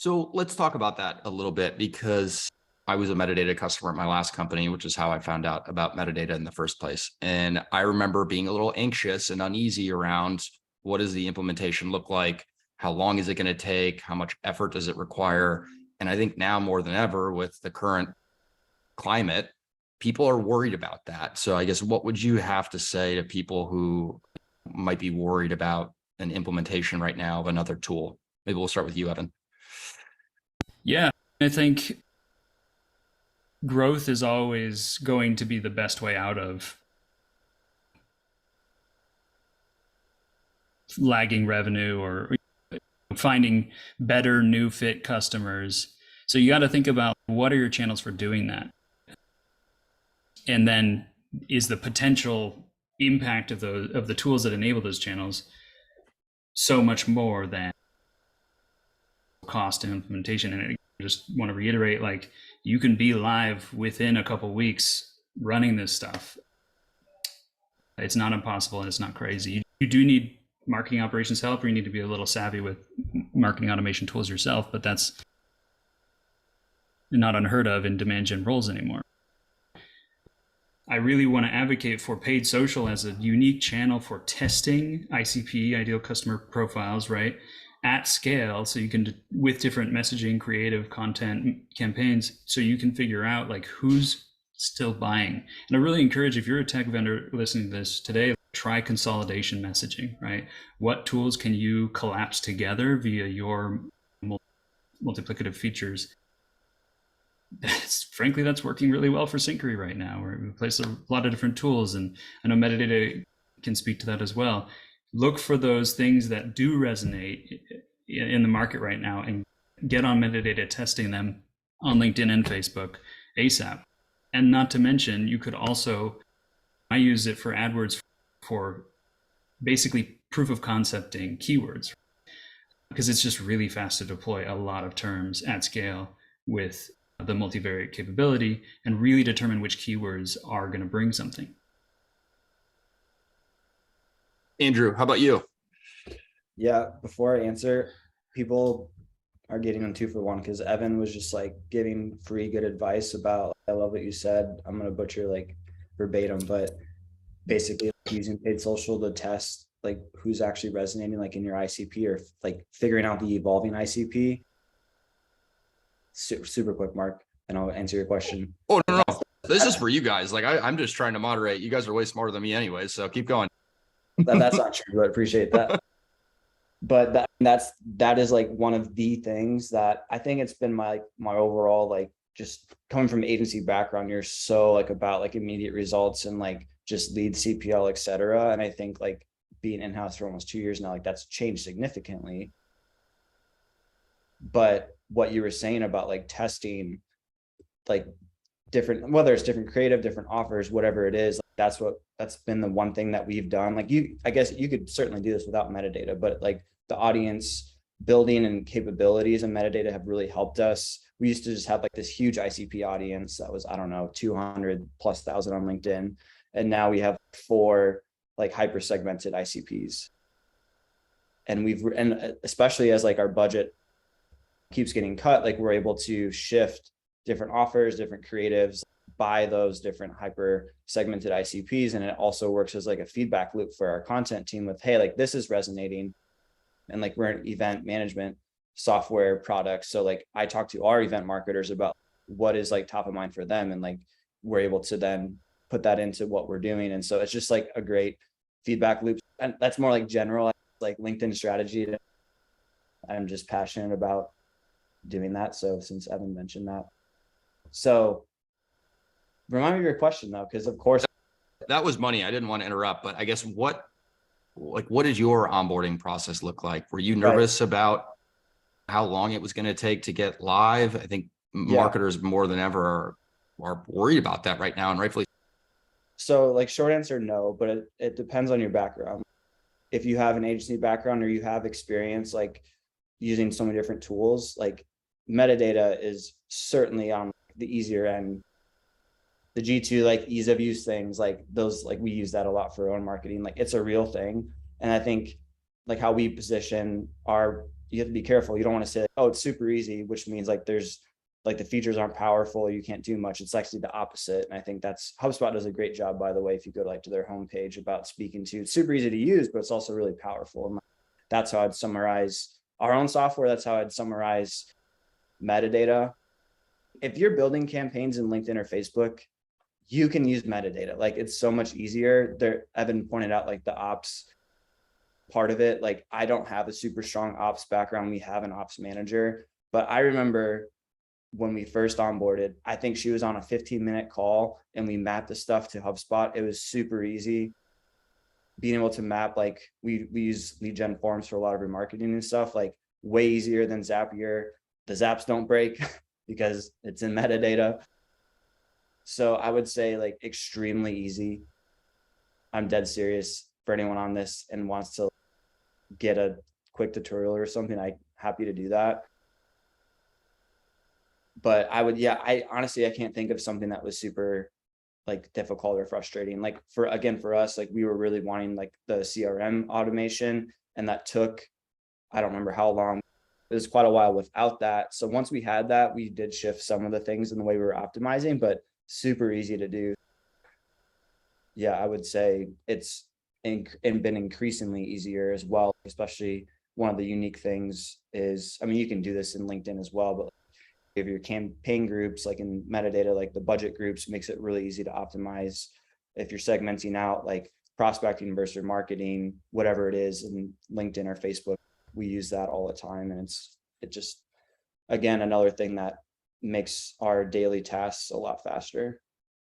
So let's talk about that a little bit, because I was a metadata customer at my last company, which is how I found out about metadata in the first place. And I remember being a little anxious and uneasy around, what does the implementation look like? How long is it going to take? How much effort does it require? And I think now more than ever, with the current climate, people are worried about that. So I guess, what would you have to say to people who might be worried about an implementation right now of another tool? Maybe we'll start with you, Evan. Yeah, I think growth is always going to be the best way out of lagging revenue or finding better new fit customers. So you got to think about what are your channels for doing that? And then is the potential impact of the tools that enable those channels so much more than cost and implementation? And I just want to reiterate, like, you can be live within a couple weeks running this stuff. It's not impossible and it's not crazy. You do need marketing operations help, or you need to be a little savvy with marketing automation tools yourself, but that's not unheard of in demand gen roles anymore. I really want to advocate for paid social as a unique channel for testing ICP, ideal customer profiles, right, at scale. So you can, with different messaging, creative content campaigns, so you can figure out like who's still buying. And I really encourage, if you're a tech vendor listening to this today, try consolidation messaging, right? What tools can you collapse together via your multiplicative features? Frankly, that's working really well for Synchrony right now. We replace a lot of different tools, and I know metadata can speak to that as well. Look for those things that do resonate in the market right now and get on metadata testing them on LinkedIn and Facebook ASAP. And not to mention, you could also, I use it for AdWords for basically proof of concepting keywords, because it's just really fast to deploy a lot of terms at scale with the multivariate capability and really determine which keywords are going to bring something. Andrew, how about you? Yeah, before I answer, people are getting on 2-for-1, because Evan was just like giving free good advice about, I love what you said. I'm going to butcher like verbatim, but basically using paid social to test like who's actually resonating like in your ICP, or like figuring out the evolving ICP. Super quick, Mark, and I'll answer your question. Oh, no. This is for you guys. Like, I'm just trying to moderate. You guys are way smarter than me anyway, so keep going. That's not true, but I appreciate that. But that is like one of the things that I think it's been my overall, like, just coming from agency background, you're so like about like immediate results and like just lead CPL, etc. And I think like being in-house for almost 2 years now, like that's changed significantly. But what you were saying about like testing, like different, whether it's different creative, different offers, whatever it is, like that's been the one thing that we've done. Like I guess you could certainly do this without metadata, but like the audience building and capabilities and metadata have really helped us. We used to just have like this huge ICP audience that was, I don't know, 200,000+ on LinkedIn. And now we have 4 like hyper segmented ICPs. And especially as like our budget keeps getting cut, like we're able to shift different offers, different creatives by those different hyper segmented ICPs. And it also works as like a feedback loop for our content team with, hey, like this is resonating. And like we're an event management software product. So like I talk to our event marketers about what is like top of mind for them. And like we're able to then put that into what we're doing. And so it's just like a great feedback loop. And that's more like general, like LinkedIn strategy. I'm just passionate about doing that. So since Evan mentioned that, so remind me of your question though, because of course that was money. I didn't want to interrupt, but I guess what did your onboarding process look like? Were you nervous about how long it was going to take to get live? I think marketers more than ever are worried about that right now, and rightfully. So like short answer, no, but it depends on your background. If you have an agency background or you have experience like using so many different tools, like metadata is certainly on the easier end. The G2, like ease of use things, like those, like we use that a lot for our own marketing. Like it's a real thing. And I think like how we position our you have to be careful. You don't want to say, oh, it's super easy, which means like there's like the features aren't powerful, you can't do much. It's actually the opposite. And I think that's HubSpot does a great job, by the way, if you go like to their homepage about speaking to, it's super easy to use, but it's also really powerful. And that's how I'd summarize our own software. That's how I'd summarize metadata. If you're building campaigns in LinkedIn or Facebook, you can use metadata. Like it's so much easier. There, Evan pointed out like the ops part of it. Like I don't have a super strong ops background. We have an ops manager, but I remember when we first onboarded, I think she was on a 15-minute call and we mapped the stuff to HubSpot. It was super easy. Being able to map, like we use lead gen forms for a lot of remarketing and stuff, like way easier than Zapier. The Zaps don't break because it's in metadata. So I would say like extremely easy. I'm dead serious. For anyone on this and wants to get a quick tutorial or something, I'm happy to do that. But I would, yeah, I honestly, I can't think of something that was super like difficult or frustrating. Like for us, like we were really wanting like the CRM automation, and that took, I don't remember how long. It was quite a while without that. So once we had that, we did shift some of the things in the way we were optimizing, but super easy to do. Yeah, I would say it's been increasingly easier as well, especially one of the unique things is, I mean, you can do this in LinkedIn as well, but if your campaign groups, like in metadata, like the budget groups, makes it really easy to optimize. If you're segmenting out like prospecting versus marketing, whatever it is in LinkedIn or Facebook, we use that all the time. And it just, again, another thing that makes our daily tasks a lot faster.